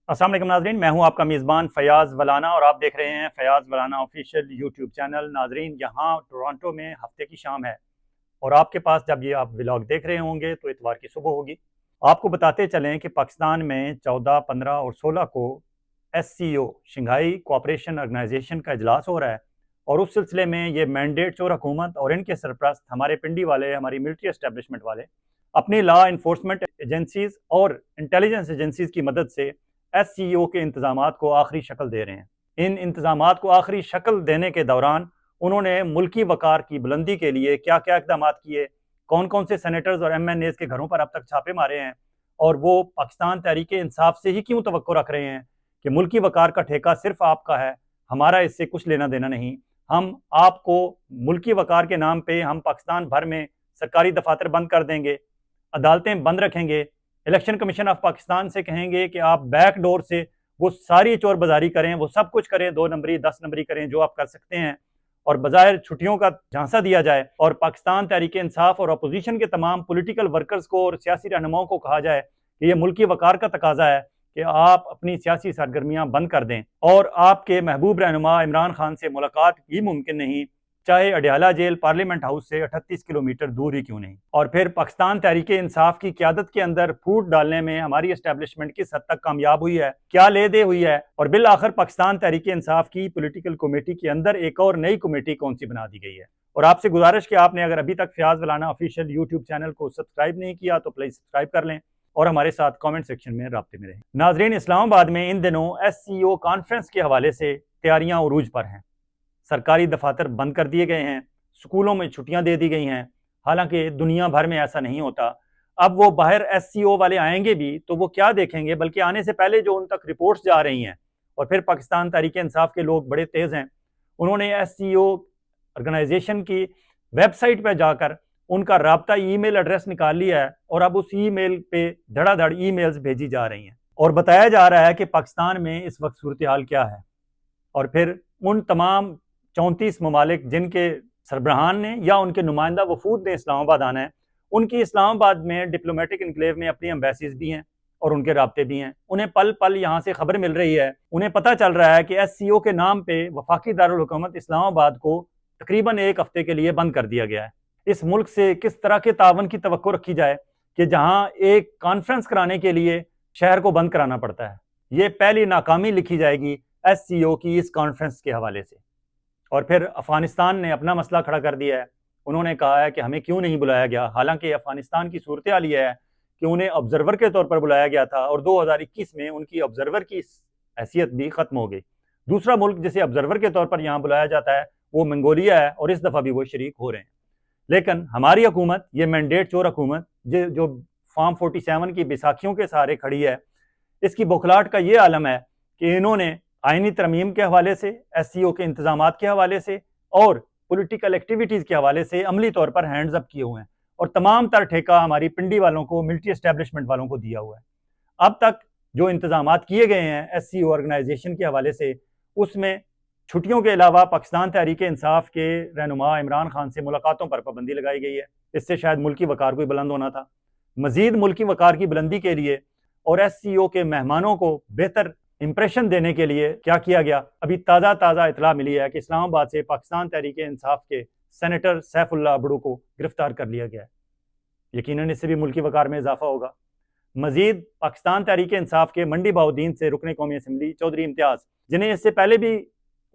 अस्सलाम वालेकुम नाजरीन, मैं हूं आपका मेज़बान फ़याज़ वलाना और आप देख रहे हैं फ़याज़ वलाना ऑफिशियल यूट्यूब चैनल। नाजरीन, यहाँ टोरंटो में हफ्ते की शाम है और आपके पास जब ये आप व्लॉग देख रहे होंगे तो इतवार की सुबह होगी। आपको बताते चलें कि पाकिस्तान में 14, 15 और 16 को SCO शंघाई कोऑपरेशन ऑर्गेनाइजेशन का इजलास हो रहा है और उस सिलसिले में ये मैंडेट चोर हुकूमत और इनके सरप्रस्त हमारे पिंडी वाले, हमारी मिलिट्री एस्टेब्लिशमेंट वाले अपनी लॉ इन्फोर्समेंट एजेंसीज और इंटेलिजेंस एजेंसीज की मदद से SCO के इंतजामात को आखिरी शक्ल दे रहे हैं। इन इंतजामात को आखिरी शक्ल देने के दौरान उन्होंने मुल्की वकार की बुलंदी के लिए क्या क्या इकदाम किए, कौन कौन से सेनेटर्स और MNAs के घरों पर अब तक छापे मारे हैं और वो पाकिस्तान तहरीक इंसाफ से ही क्यों तवक्को रख रहे हैं कि मुल्की वकार का ठेका सिर्फ आपका है, हमारा इससे कुछ लेना देना नहीं। हम आपको मुल्की वकार के नाम पे हम पाकिस्तान भर में सरकारी दफातर बंद कर देंगे, अदालतें बंद रखेंगे, इलेक्शन कमीशन ऑफ पाकिस्तान से कहेंगे कि आप बैक डोर से वो सारी चोर बाजारी करें, वो सब कुछ करें, 2 नंबरी 10 नंबरी करें जो आप कर सकते हैं और बजाय छुट्टियों का झांसा दिया जाए और पाकिस्तान तहरीक इंसाफ और अपोजिशन के तमाम पॉलिटिकल वर्कर्स को और सियासी रहनुमाओं को कहा जाए कि यह मुल्की वकार का तकाजा है कि आप अपनी सियासी सरगर्मियां बंद कर दें और आपके महबूब रहनुमा इमरान खान से मुलाकात ही मुमकिन नहीं, चाहे अडियाला जेल पार्लियामेंट हाउस से 38 किलोमीटर दूर ही क्यों नहीं। और फिर पाकिस्तान तहरीक इंसाफ की क्यादत के अंदर फूट डालने में हमारी एस्टेब्लिशमेंट किस हद तक कामयाब हुई है, क्या ले दे हुई है और बिल आखिर पाकिस्तान तहरीक इंसाफ की पॉलिटिकल कमेटी के अंदर एक और नई कमेटी कौन सी बना दी गई है। और आपसे गुजारिश कि आपने अगर अभी तक फ़याज़ वलाना ऑफिशियल यूट्यूब चैनल को सब्सक्राइब नहीं किया तो प्लीज़ सब्सक्राइब कर लें और हमारे साथ कमेंट सेक्शन में राब्ते में रहें। नाजरीन, इस्लामाबाद में इन दिनों SCO कॉन्फ्रेंस के हवाले से तैयारियां उरूज पर हैं। सरकारी दफातर बंद कर दिए गए हैं, स्कूलों में छुट्टियां दे दी गई हैं। हालांकि दुनिया भर में ऐसा नहीं होता। अब वो बाहर SCO वाले आएंगे भी तो वो क्या देखेंगे, बल्कि आने से पहले जो उन तक रिपोर्ट्स जा रही हैं। और फिर पाकिस्तान तहरीक इंसाफ के लोग बड़े तेज़ हैं, उन्होंने SCO ऑर्गेनाइजेशन की वेबसाइट पर जाकर उनका राब्ता ईमेल एड्रेस निकाल लिया है और अब उस ईमेल पे धड़ाधड़ ईमेल्स भेजी जा रही हैं और बताया जा रहा है कि पाकिस्तान में इस वक्त सूरत हाल क्या है। और फिर उन तमाम 34 ममालिक जिनके सरबराहान ने या उनके नुमाइंदा वफूद ने इस्लामाबाद आना है, उनकी इस्लामाबाद में डिप्लोमेटिक इनक्लेव में अपनी एम्बेसीज भी हैं और उनके राब्ते भी हैं। उन्हें पल पल यहाँ से खबर मिल रही है, उन्हें पता चल रहा है कि SCO के नाम पे वफाकी दारुल हुकूमत इस्लामाबाद को तकरीबन 1 हफ्ते के लिए बंद कर दिया गया है। इस मुल्क से किस तरह के तावन की तवक्को रखी जाए कि जहाँ एक कॉन्फ्रेंस कराने के लिए शहर को बंद कराना पड़ता है। ये पहली नाकामी लिखी जाएगी SCO की इस कॉन्फ्रेंस के हवाले से। और फिर अफगानिस्तान ने अपना मसला खड़ा कर दिया है। उन्होंने कहा है कि हमें क्यों नहीं बुलाया गया, हालांकि अफगानिस्तान की सूरत हाल ये है कि उन्हें ऑब्जर्वर के तौर पर बुलाया गया था और 2021 में उनकी ऑब्जर्वर की हैसियत भी खत्म हो गई। दूसरा मुल्क जिसे ऑब्जर्वर के तौर पर यहाँ बुलाया जाता है वो मंगोलिया है और इस दफ़ा भी वो शरीक हो रहे हैं। लेकिन हमारी हुकूमत, ये मैंडेट चोर हुकूमत जो फॉर्म 47 की बैसाखियों के सहारे खड़ी है, इसकी बौखलाहट का ये आलम है कि इन्होंने आइनी तरमीम के हवाले से, SCO के इंतजामात के हवाले से और पॉलिटिकल एक्टिविटीज़ के हवाले से अमली तौर पर हैंड्स अप किए हुए हैं और तमाम तर ठेका हमारी पिंडी वालों को, मिलिट्री एस्टेब्लिशमेंट वालों को दिया हुआ है। अब तक जो इंतजामात किए गए हैं SCO ऑर्गेनाइजेशन के हवाले से, उसमें छुट्टियों के अलावा पाकिस्तान तहरीक इंसाफ के रहनुमा इमरान खान से मुलाकातों पर पाबंदी लगाई गई है। इससे शायद मुल्की वकार को बुलंद होना था। मजीद मुल्की वकार की बुलंदी के लिए और SCO के मेहमानों को बेहतर इंप्रेशन देने के लिए क्या किया गया, अभी ताज़ा इतला मिली है कि इस्लामाबाद से पाकिस्तान तहरीक इंसाफ के सेनेटर सैफुल्लाह अबड़ू को गिरफ्तार कर लिया गया है। यकीनन इससे भी मुल्की वकार में इजाफा होगा। मजीद पाकिस्तान तहरीक इंसाफ के मंडी बाउद्दीन से रुकने कौमी असम्बली चौधरी इम्तियाज़, जिन्हें इससे पहले भी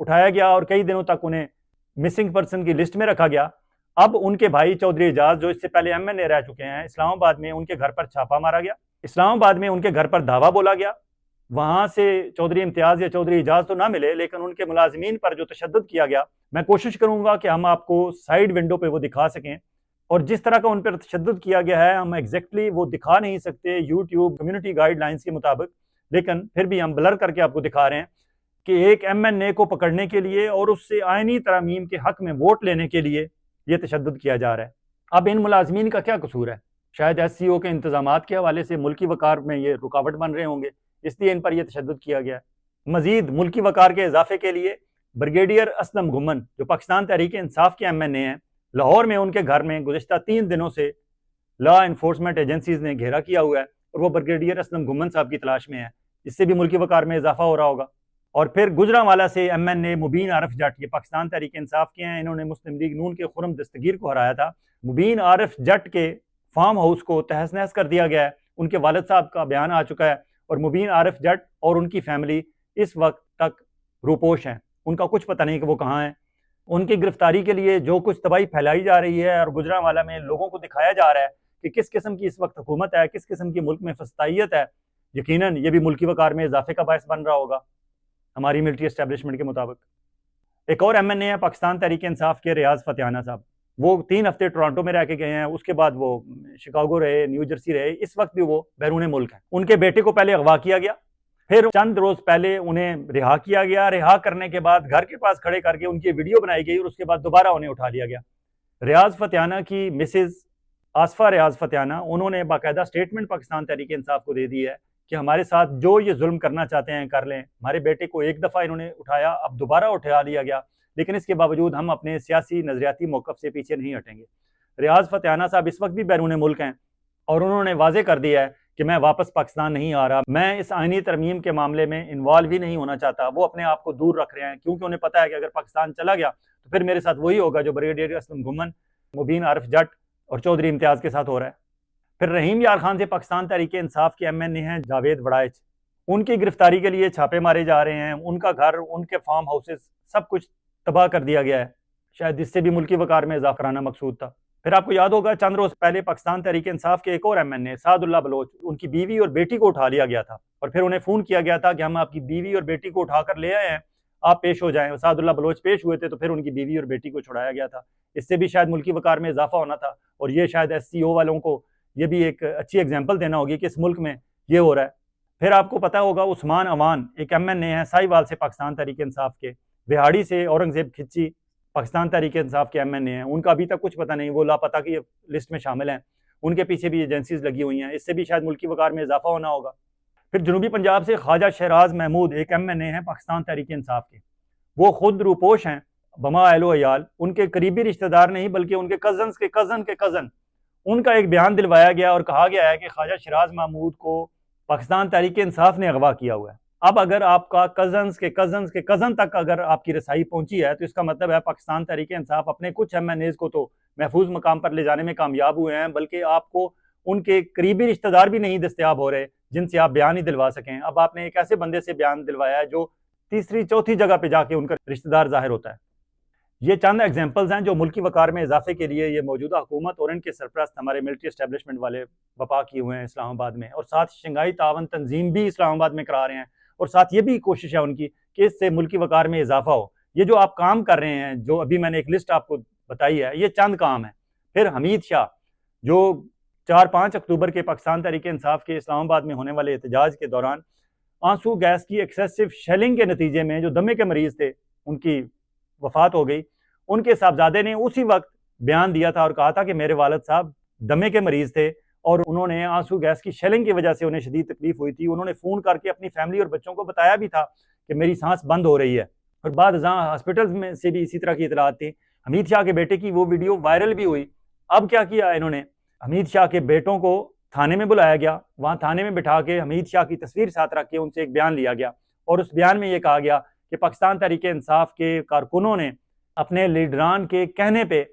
उठाया गया और कई दिनों तक उन्हें मिसिंग पर्सन की लिस्ट में रखा गया, अब उनके भाई चौधरी एजाज जो इससे पहले MNA रह चुके हैं, इस्लामाबाद में उनके घर पर छापा मारा गया। इस्लामाबाद में उनके घर पर धावा बोला गया। वहाँ से चौधरी इम्तियाज़ या चौधरी एजाज तो ना मिले, लेकिन उनके मुलाजिमीन पर जो तशद्दुद किया गया, मैं कोशिश करूँगा कि हम आपको साइड विंडो पे वो दिखा सकें। और जिस तरह का उन पर तशद्दुद किया गया है, हम एग्जैक्टली वो दिखा नहीं सकते यूट्यूब कम्युनिटी गाइडलाइंस के मुताबिक, लेकिन फिर भी हम ब्लर करके आपको दिखा रहे हैं कि एक MNA को पकड़ने के लिए और उससे आइनी तरमीम के हक में वोट लेने के लिए ये तशद्दुद किया जा रहा है। अब इन मुलाजमीन का क्या कसूर है? शायद SCO के इंतजामात के हवाले से मुल्की वकार में ये रुकावट बन रहे होंगे, इसलिए इन पर यह तशद्दुद किया गया। मजीद मुल्की वकार के इजाफे के लिए ब्रिगेडियर असलम घुमन, जो पाकिस्तान तहरीक इंसाफ के MNA हैं, लाहौर में उनके घर में गुज़िश्ता 3 दिनों से लॉ इन्फोर्समेंट एजेंसीज ने घेरा किया हुआ है और वो ब्रिगेडियर असलम घुमन साहब की तलाश में है। इससे भी मुल्की वकार में इजाफा हो रहा होगा। और फिर गुजरांवाला से MNA मुबीन आरिफ जट, ये पाकिस्तान तहरीक इंसाफ के हैं, इन्होंने मुस्लिम लीग नून के खुरम दस्तगीर को हराया था। मुबीन आरिफ जट के फार्म हाउस को तहस नहस कर दिया गया है। उनके वालिद साहब का बयान आ चुका है और मुबीन आरिफ जट और उनकी फैमिली इस वक्त तक रूपोश हैं। उनका कुछ पता नहीं कि वो कहाँ हैं। उनकी गिरफ्तारी के लिए जो कुछ तबाही फैलाई जा रही है और गुजरांवाला में लोगों को दिखाया जा रहा है कि किस किस्म की इस वक्त हुकूमत है, किस किस्म की मुल्क में फस्तायत है, यकीनन ये भी मुल्की वकार में इजाफे का बायस बन रहा होगा हमारी मिलिट्री एस्टेब्लिशमेंट के मुताबिक। एक और MNA है पाकिस्तान तहरीक इंसाफ के, रियाज फतेहाना साहब। वो 3 हफ्ते टोरंटो में रह के गए हैं, उसके बाद वो शिकागो रहे, न्यू जर्सी रहे, इस वक्त भी वो बैरून मुल्क हैं। उनके बेटे को पहले अगवा किया गया, फिर चंद रोज पहले उन्हें रिहा किया गया। रिहा करने के बाद घर के पास खड़े करके उनकी वीडियो बनाई गई और उसके बाद दोबारा उन्हें उठा लिया गया। रियाज फतेहाना की मिसेज आसफा रियाज फतेहाना, उन्होंने बाकायदा स्टेटमेंट पाकिस्तान तहरीक इंसाफ को दे दी है कि हमारे साथ जो ये जुल्म करना चाहते हैं कर लें। हमारे बेटे को एक दफ़ा इन्होंने उठाया, अब दोबारा उठा लिया गया, लेकिन इसके बावजूद हम अपने सियासी नजरियाती मौक़िफ़ से पीछे नहीं हटेंगे। रियाज फतेहाना साहब इस वक्त भी बैरून मुल्क हैं और उन्होंने वाजे कर दिया है कि मैं वापस पाकिस्तान नहीं आ रहा, मैं इस आईनी तरमीम के मामले में इन्वॉल्व ही नहीं होना चाहता। वो अपने आप को दूर रख रहे हैं क्योंकि उन्हें पता है कि अगर पाकिस्तान चला गया तो फिर मेरे साथ वही होगा जो ब्रिगेडियर असलम घुमन, मुबीन आरिफ जट और चौधरी इम्तियाज़ के साथ हो रहा है। फिर रहीम यार खान से पाकिस्तान तहरीक इंसाफ के MNA हैं जावेद वड़ाइच, उनकी गिरफ्तारी के लिए छापे मारे जा रहे हैं। उनका घर, उनके फार्म हाउसेस सब कुछ तबाह कर दिया गया है। शायद इससे भी मुल्की वकार में इजाफा कराना मकसूद था। फिर आपको याद होगा चंद रोज पहले पाकिस्तान तहरीक इंसाफ के एक और MNA सादुल्लाह बलोच, उनकी बीवी और बेटी को उठा लिया गया था और फिर उन्हें फ़ोन किया गया था कि हम आपकी बीवी और बेटी को उठाकर ले आए हैं, आप पेश हो जाएं। सादुल्लाह बलोच पेश हुए थे तो फिर उनकी बीवी और बेटी को छुड़ाया गया था। इससे भी शायद मुल्की वकार में इजाफा होना था और ये शायद SCO वालों को ये भी एक अच्छी एग्जाम्पल देना होगी कि इस मुल्क में ये हो रहा है। फिर आपको पता होगा उस्मान अवान एक MNA है साहिवाल से पाकिस्तान तहरीक इंसाफ के, बिहाड़ी से औरंगजेब खिच्ची पाकिस्तान तहरीक इंसाफ के MNA हैं, उनका अभी तक कुछ पता नहीं, वो लापता की लिस्ट में शामिल हैं। उनके पीछे भी एजेंसीज लगी हुई हैं, इससे भी शायद मुल्की वकार में इजाफा होना होगा। फिर जनूबी पंजाब से ख्वाजा शहराज महमूद एक MNA हैं पाकिस्तान तहरीक इंसाफ के, वो खुद रूपोश हैं, बमा एलो अयाल, उनके करीबी रिश्तेदार नहीं बल्कि उनके कजन के कजन के कजन। उनका एक बयान दिलवाया गया और कहा गया है कि ख्वाजा शहराज महमूद को पाकिस्तान तहरीक इंसाफ ने अगवा किया हुआ है। अब अगर आपका कजन के कजन तक अगर आपकी रसाई पहुंची है तो इसका मतलब है पाकिस्तान तहरीक इंसाफ अपने कुछ MNAs को तो महफूज मकाम पर ले जाने में कामयाब हुए हैं, बल्कि आपको उनके करीबी रिश्तेदार भी नहीं दस्तयाब हो रहे जिनसे आप बयान ही दिलवा सकें। अब आपने एक ऐसे बंदे से बयान दिलवाया है जो तीसरी चौथी जगह पे जाके उनका रिश्तेदार जाहिर होता है। ये चंद एग्जाम्पल्स हैं जो मुल्की वकार में इजाफे के लिए ये मौजूदा हुकूमत और इनके सरपरस्त हमारे मिलिट्री एस्टेब्लिशमेंट वाले बपा किए हुए हैं इस्लामाबाद में, और साथ शंघाई तावन तंजीम भी इस्लामाबाद में करा रहे हैं और साथ ये भी कोशिश है उनकी कि इससे मुल्की वकार में इजाफा हो। ये जो आप काम कर रहे हैं, जो अभी मैंने एक लिस्ट आपको बताई है, ये चंद काम है। फिर हमीद शाह जो 4-5 अक्टूबर के पाकिस्तान तहरीक इंसाफ के इस्लामाबाद में होने वाले एहतजाज के दौरान आंसू गैस की एक्सेसिव शेलिंग के नतीजे में जो दमे के मरीज थे उनकी वफात हो गई, उनके साहबजादे ने उसी वक्त बयान दिया था और कहा था कि मेरे वालिद साहब दमे के मरीज थे और उन्होंने आंसू गैस की शेलिंग की वजह से उन्हें शदीद तकलीफ हुई थी। उन्होंने फ़ोन करके अपनी फैमिली और बच्चों को बताया भी था कि मेरी सांस बंद हो रही है, और बाद जहाँ हॉस्पिटल में से भी इसी तरह की इतलात थी। हमीद शाह के बेटे की वो वीडियो वायरल भी हुई। अब क्या किया इन्होंने, हमीद शाह के बेटों को थाने में बुलाया गया, वहाँ थाने में बिठा के हमीद शाह की तस्वीर साथ रख के उनसे एक बयान लिया गया और उस बयान में ये कहा गया कि पाकिस्तान तहरीक इंसाफ के कारकुनों ने अपने लीडरान के कहने पे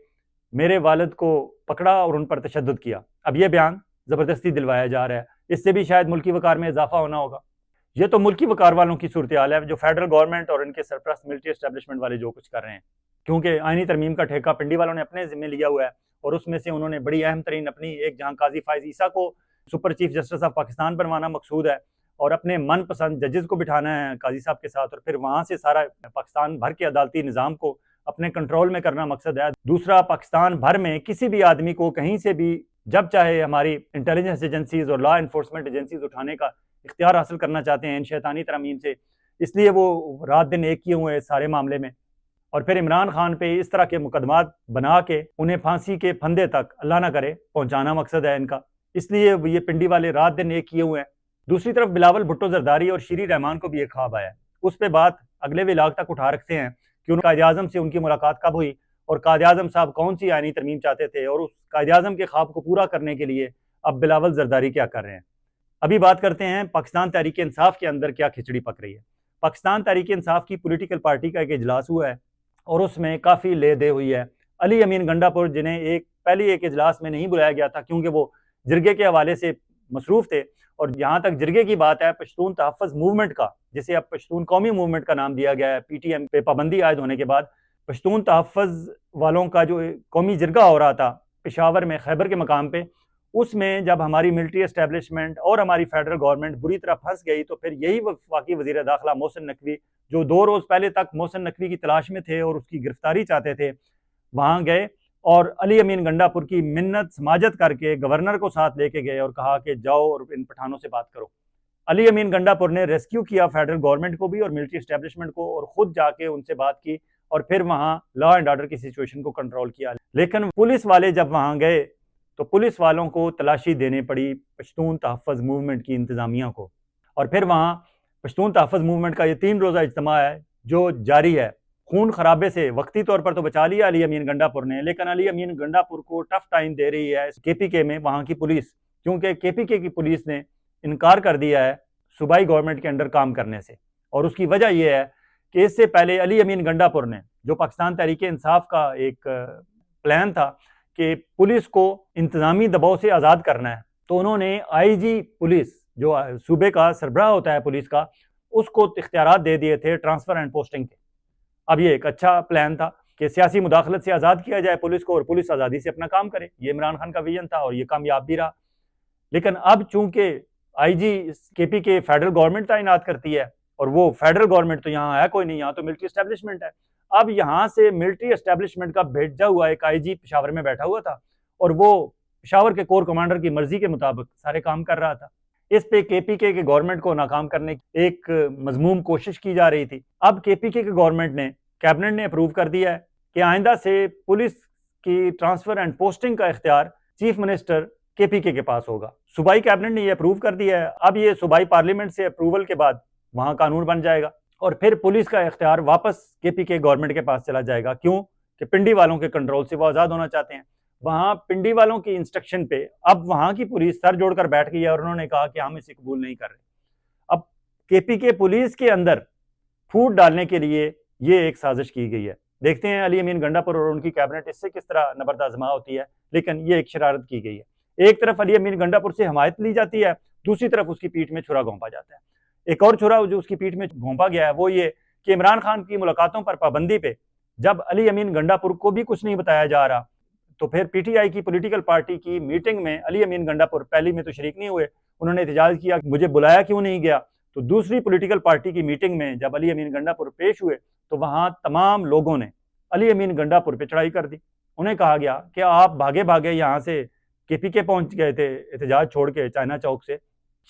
मेरे वालिद को पकड़ा और उन पर तशद्दुद किया। अब ये बयान ज़बरदस्ती दिलवाया जा रहा है, इससे भी शायद मुल्की वकार में इजाफा होना होगा। ये तो मुल्की वकार वालों की सूरत हाल है, जो फेडरल गवर्नमेंट और इनके सरपरस्त मिलिट्री एस्टेब्लिशमेंट वाले जो कुछ कर रहे हैं, क्योंकि आईनी तरमीम का ठेका पिंडी वालों ने अपने जिम्मे लिया हुआ है और उसमें से उन्होंने बड़ी अहम तरीन अपनी एक जहाँ काजी फायज ईसा को super chief justice of Pakistan बनवाना मकसूद है और अपने मनपसंद जजेस को बिठाना है काजी साहब के साथ, और फिर वहाँ से सारा पाकिस्तान भर के अदालती निज़ाम को अपने कंट्रोल में करना मकसद है। दूसरा, पाकिस्तान भर में किसी भी आदमी को कहीं से भी जब चाहे हमारी इंटेलिजेंस एजेंसीज और लॉ इन्फोर्समेंट एजेंसीज उठाने का इख्तियार हासिल करना चाहते हैं इन शैतानी तरमीम से, इसलिए वो रात दिन एक किए हुए हैं सारे मामले में। और फिर इमरान खान पे इस तरह के मुकदमात बना के उन्हें फांसी के फंदे तक अल्लाह ना करे पहुंचाना मकसद है इनका, इसलिए ये पिंडी वाले रात दिन एक किए हुए हैं। दूसरी तरफ बिलावल भुट्टो जरदारी और श्री रहमान को भी एक ख्वाब आया है, उस पर बात अगले विलाग तक उठा रखते हैं कि उन कायद आज़म से उनकी मुलाकात कब हुई और कायद आज़म साहब कौन सी आईनी तरमीम चाहते थे और उस कायद आज़म के ख्वाब को पूरा करने के लिए अब बिलावल जरदारी क्या कर रहे हैं। अभी बात करते हैं पाकिस्तान तहरीक इंसाफ के अंदर क्या खिचड़ी पक रही है। पाकिस्तान तहरीक इंसाफ की पॉलिटिकल पार्टी का एक इजलास हुआ है और उसमें काफ़ी ले दे हुई है। अली अमीन गंडापुर, जिन्हें पहले एक इजलास में नहीं बुलाया गया था क्योंकि वो जिरगे के हवाले से मसरूफ़ थे, और जहाँ तक जिरगे की बात है, पश्तून तहफ़्फ़ुज़ मूवमेंट का, जिसे अब पश्तून कौमी मूवमेंट का नाम दिया गया है PTM पे पाबंदी आयद होने के बाद, पश्तून तहफ़्फ़ुज़ वालों का जो कौमी जिरगा हो रहा था पेशावर में, खैबर के मकाम पे, उसमें जब हमारी मिलिट्री एस्टेब्लिशमेंट और हमारी फेडरल गवर्नमेंट बुरी तरह फंस गई, तो फिर यही वफाकी वज़ीर दाखिला मोहसिन नकवी, जो 2 रोज़ पहले तक मोहसिन नकवी की तलाश में थे और उसकी गिरफ्तारी चाहते थे, वहाँ गए और अली अमीन गंडापुर की मिन्नत समाजत करके गवर्नर को साथ लेके गए और कहा कि जाओ और इन पठानों से बात करो। अली अमीन गंडापुर ने रेस्क्यू किया फेडरल गवर्नमेंट को भी और मिलिट्री एस्टेब्लिशमेंट को, और ख़ुद जाके उनसे बात की और फिर वहाँ लॉ एंड ऑर्डर की सिचुएशन को कंट्रोल किया। लेकिन पुलिस वाले जब वहाँ गए तो पुलिस वालों को तलाशी देनी पड़ी पश्तून तहफ़्फ़ुज़ मूवमेंट की इंतज़ामिया को, और फिर वहाँ पश्तून तहफ़्फ़ुज़ मूवमेंट का ये 3 रोज़ा इज्तिमा है जो जारी है। खून खराबे से वक्ती तौर पर तो बचा लिया अली अमीन गंडापुर ने, लेकिन अली अमीन गंडापुर को टफ टाइम दे रही है KPK में वहाँ की पुलिस, क्योंकि KPK की पुलिस ने इनकार कर दिया है सूबाई गवर्नमेंट के अंडर काम करने से। और उसकी वजह यह है कि इससे पहले अली अमीन गंडापुर ने, जो पाकिस्तान तहरीक इंसाफ का एक प्लान था कि पुलिस को इंतज़ामी दबाव से आज़ाद करना है, तो उन्होंने IG पुलिस, जो सूबे का सरबराह होता है पुलिस का, उसको इख्तियारात दे दिए थे ट्रांसफ़र एंड पोस्टिंग के। अब ये एक अच्छा प्लान था कि सियासी मुदाखलत से आज़ाद किया जाए पुलिस को और पुलिस आज़ादी से अपना काम करे। ये इमरान खान का विजन था और ये कामयाब भी रहा। लेकिन अब चूंकि IG KPK फेडरल गवर्नमेंट तैनात करती है, और वो फेडरल गवर्नमेंट तो यहाँ है कोई नहीं, यहाँ तो मिलिट्री एस्टेब्लिशमेंट है। अब यहाँ से मिलिट्री एस्टेब्लिशमेंट का भेजा हुआ एक IG पेशावर में बैठा हुआ था और वो पेशावर के कोर कमांडर की मर्जी के मुताबिक सारे काम कर रहा था। इस पे KPK के गवर्नमेंट को नाकाम करने की एक मजमूम कोशिश की जा रही थी। अब KPK के गवर्नमेंट ने, कैबिनेट ने अप्रूव कर दिया है कि आइंदा से पुलिस की ट्रांसफ़र एंड पोस्टिंग का इख्तियार चीफ मिनिस्टर KPK के पास होगा। सूबाई कैबिनेट ने ये अप्रूव कर दिया है। अब ये सूबाई पार्लियामेंट से अप्रूवल के बाद वहाँ कानून बन जाएगा और फिर पुलिस का इख्तियार वापस KPK गवर्नमेंट के पास चला जाएगा। क्यों? कि पिंडी वालों के कंट्रोल से वो आज़ाद होना चाहते हैं। वहाँ पिंडी वालों की इंस्ट्रक्शन पे अब वहाँ की पुलिस सर जोड़कर बैठ गई है और उन्होंने कहा कि हम इसे कबूल नहीं कर रहे। अब KPK पुलिस के अंदर फूट डालने के लिए ये एक साजिश की गई है। देखते हैं अली अमीन गंडापुर और उनकी कैबिनेट इससे किस तरह नबर्द आज़मा होती है, लेकिन ये एक शरारत की गई है। एक तरफ अली अमीन गंडापुर से हमायत ली जाती है, दूसरी तरफ उसकी पीठ में छुरा घोंपा जाता है। एक और छुरा जो उसकी पीठ में घोंपा गया है वो ये कि इमरान खान की मुलाकातों पर पाबंदी पे जब अली अमीन गंडापुर को भी कुछ नहीं बताया जा रहा, तो फिर PTI की पॉलिटिकल पार्टी की मीटिंग में अली अमीन गंडापुर पहली में तो शरीक नहीं हुए। उन्होंने एहतजाज किया कि मुझे बुलाया क्यों नहीं गया। तो दूसरी पॉलिटिकल पार्टी की मीटिंग में जब अली अमीन गंडापुर पेश हुए तो वहाँ तमाम लोगों ने अली अमीन गंडापुर पे चढ़ाई कर दी। उन्हें कहा गया कि आप भागे भागे यहाँ से KPK पहुँच गए थे एहतजाज छोड़ के चाइना चौक से,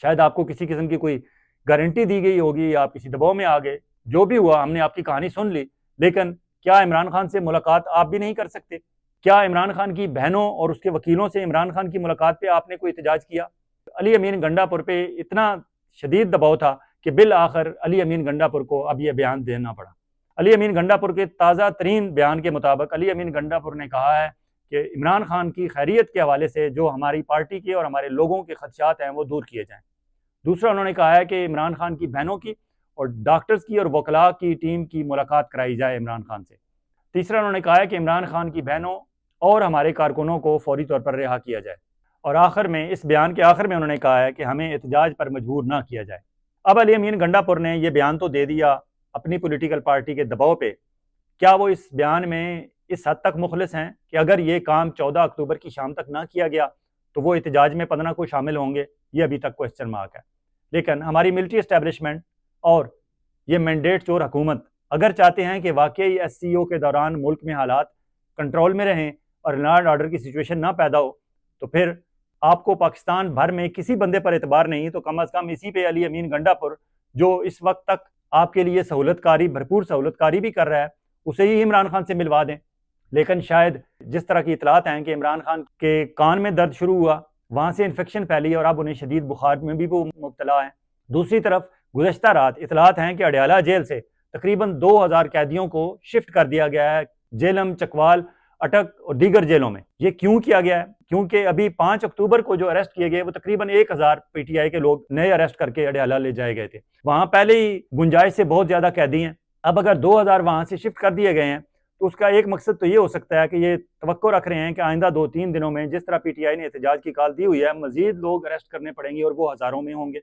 शायद आपको किसी किस्म की कोई गारंटी दी गई होगी या आप किसी दबाव में आ गए। जो भी हुआ, हमने आपकी कहानी सुन ली, लेकिन क्या इमरान खान से मुलाकात आप भी नहीं कर सकते? क्या इमरान खान की बहनों और उसके वकीलों से इमरान खान की मुलाकात पे आपने कोई एहतजाज किया? अली अमीन गंडापुर पे इतना शदीद दबाव था कि बिल आखिर अली अमीन गंडापुर को अब यह बयान देना पड़ा। अली अमीन गंडापुर के ताज़ा तरीन बयान के मुताबिक अली अमीन गंडापुर ने कहा है कि इमरान खान की खैरियत के हवाले से जो हमारी पार्टी के और हमारे लोगों के खदशात हैं वो दूर किए जाएँ। दूसरा, उन्होंने कहा है कि इमरान खान की बहनों की और डॉक्टर्स की और वकला की टीम की मुलाकात कराई जाए इमरान खान से। तीसरा, उन्होंने कहा है कि इमरान खान की बहनों और हमारे कारकुनों को फौरी तौर पर रिहा किया जाए। और आखिर में, इस बयान के आखिर में उन्होंने कहा है कि हमें एहतजाज पर मजबूर ना किया जाए। अब अली अमीन गंडापुर ने यह बयान तो दे दिया अपनी पॉलिटिकल पार्टी के दबाव पे, क्या वो इस बयान में इस हद तक मुखलिस हैं कि अगर ये काम 14 अक्टूबर की शाम तक ना किया गया तो वो एहतजाज में 15 को शामिल होंगे? ये अभी तक क्वेश्चन मार्क है। लेकिन हमारी मिलिट्री एस्टेब्लिशमेंट और ये मैंडेट चोर हुकूमत अगर चाहते हैं कि वाकई SCO के दौरान मुल्क में हालात कंट्रोल में रहें और लॉ एंड ऑर्डर की सिचुएशन ना पैदा हो, तो फिर आपको पाकिस्तान भर में किसी बंदे पर एतबार नहीं तो कम अज़ कम इसी पे अली अमीन गंडापुर, जो इस वक्त तक आपके लिए सहूलतकारी, भरपूर सहूलतकारी भी कर रहा है, उसे ही इमरान खान से मिलवा दें। लेकिन शायद जिस तरह की इतलात हैं कि इमरान खान के कान में दर्द शुरू हुआ, वहाँ से इन्फेक्शन फैली और अब उन्हें शदीद बुखार में भी वो मुब्तला हैं। दूसरी तरफ गुज़श्ता रात इतलात हैं कि अडयाला जेल से तकरीबन 2000 कैदियों को शिफ्ट कर दिया गया है जेलम, चकवाल, अटक और दीगर जेलों में। ये क्यों किया गया है? क्योंकि अभी 5 अक्टूबर को जो अरेस्ट किए गए वो तकरीबन 1000 पीटीआई के लोग नए अरेस्ट करके अडयाला ले जाए गए थे। वहां पहले ही गुंजाइश से बहुत ज्यादा कैदी हैं। अब अगर 2000 वहां से शिफ्ट कर दिए गए हैं तो उसका एक मकसद तो ये हो सकता है कि ये तवक्को रख रहे हैं कि आइंदा 2-3 दिनों में जिस तरह पीटीआई ने एहतजाज की कॉल दी हुई है, मजीद लोग अरेस्ट करने पड़ेंगे और वो हजारों में होंगे।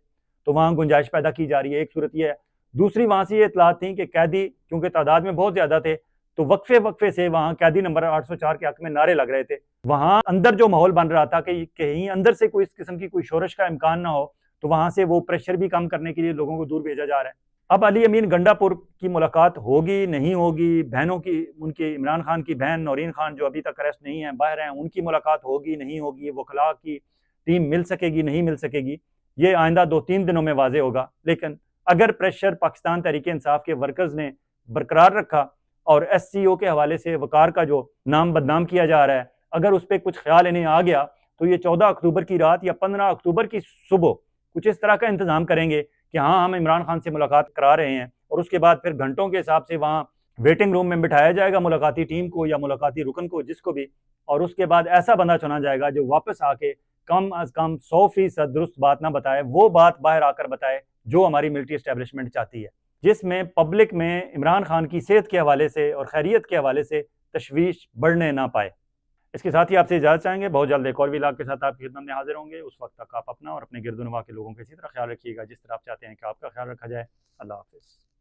तो वहाँ गुंजाइश पैदा की जा रही है, एक सूरत यह है। दूसरी वहां से ये इतलात थी कि कैदी क्योंकि तादाद में बहुत ज्यादा थे तो वक्फे वक्फे से वहां कैदी नंबर 804 के हक में नारे लग रहे थे। वहां अंदर जो माहौल बन रहा था कि कहीं अंदर से कोई इस किस्म की कोई शोरश का इम्कान ना हो, तो वहां से वो प्रेशर भी कम करने के लिए लोगों को दूर भेजा जा रहा है। अब अली अमीन गंडापुर की मुलाकात होगी नहीं होगी, बहनों की, उनकी इमरान खान की बहन नौरीन खान जो अभी तक अरेस्ट नहीं है, बाहर हैं, उनकी मुलाकात होगी नहीं होगी, वकला की टीम मिल सकेगी नहीं मिल सकेगी, ये आइंदा 2-3 दिनों में वाजे होगा। लेकिन अगर प्रेशर पाकिस्तान तहरीक इंसाफ के वर्कर्स ने बरकरार रखा और SCO के हवाले से वकार का जो नाम बदनाम किया जा रहा है, अगर उस पर कुछ ख्याल इन्हें आ गया तो ये 14 अक्टूबर की रात या 15 अक्टूबर की सुबह कुछ इस तरह का इंतजाम करेंगे कि हाँ हम इमरान खान से मुलाकात करा रहे हैं, और उसके बाद फिर घंटों के हिसाब से वहाँ वेटिंग रूम में बिठाया जाएगा मुलाकाती टीम को या मुलाकाती रुकन को, जिसको भी, और उसके बाद ऐसा बंदा चुना जाएगा जो वापस आके कम अज कम 100% दुरुस्त बात ना बताए, वो बात बाहर आकर बताए जो हमारी मिलिट्री एस्टेब्लिशमेंट चाहती है, जिसमें पब्लिक में इमरान खान की सेहत के हवाले से और खैरियत के हवाले से तशवीश बढ़ने ना पाए। इसके साथ ही आपसे इजाज़त चाहेंगे। बहुत जल्द एक और व्लॉग के साथ आपकी खिदमत में हाजिर होंगे। उस वक्त तक आप अपना और अपने गिरदुनवा के लोगों का इसी तरह ख्याल रखिएगा जिस तरह आप चाहते हैं कि आपका ख्याल रखा जाए। अल्लाह हाफिज़।